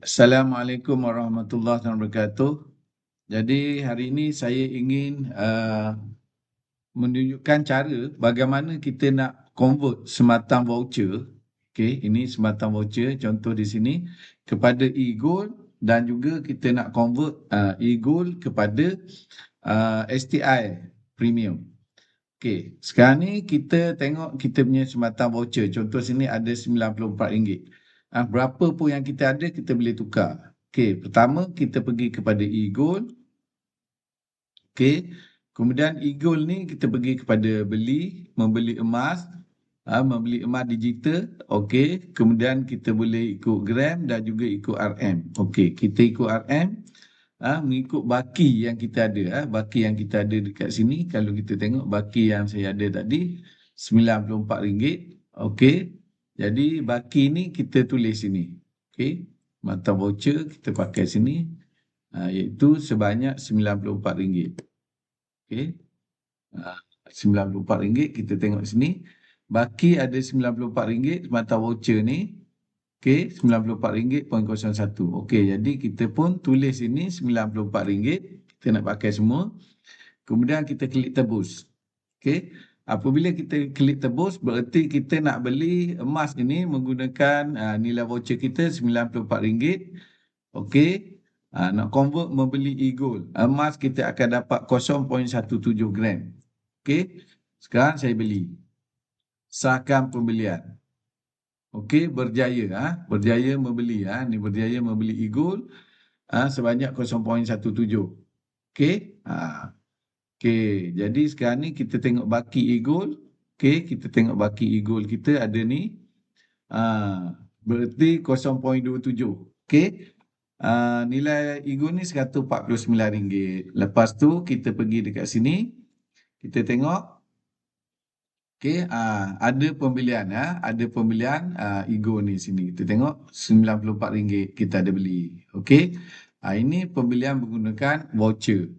Assalamualaikum warahmatullahi wabarakatuh. Jadi hari ini saya ingin menunjukkan cara bagaimana kita nak convert sematang voucher. Okey, ini sematang voucher contoh di sini kepada e-gold dan juga kita nak convert e-gold kepada STI premium. Okey, sekarang ni kita tengok kita punya sematang voucher. Contoh sini ada RM94. Berapa pun yang kita ada, kita boleh tukar. Okey, pertama kita pergi kepada e-gold. Okey, kemudian e-gold ni kita pergi kepada membeli emas, membeli emas digital. Okey, kemudian kita boleh ikut gram dan juga ikut RM. Okey, kita ikut RM, mengikut baki yang kita ada. Baki yang kita ada dekat sini, kalau kita tengok baki yang saya ada tadi, RM94. Okey, jadi baki ni kita tulis sini. Okey, mata voucher kita pakai sini, iaitu sebanyak RM94. Okey, RM94 kita tengok sini. Baki ada RM94 mata voucher ni. Okey, RM94.01. Okey, jadi kita pun tulis ini RM94. Kita nak pakai semua. Kemudian kita klik tebus. Okey, apabila kita klik tebus, bererti kita nak beli emas ini menggunakan nilai voucher kita RM94. Okey, nak convert membeli e-gold. Emas kita akan dapat 0.17 gram. Okey, sekarang saya beli. Sahkan pembelian. Okey, berjaya membeli. Ni berjaya membeli e-gold sebanyak 0.17. Okey. Okey, jadi sekarang ni kita tengok baki e-gold. Okey, kita tengok baki e-gold kita ada ni. Berarti 0.27. Okey. Nilai e-gold ni RM149. Lepas tu kita pergi dekat sini. Kita tengok. Okey, ada pembelian ada pembelian e-gold ni sini. Kita tengok RM94 kita ada beli. Okey. Ini pembelian menggunakan voucher.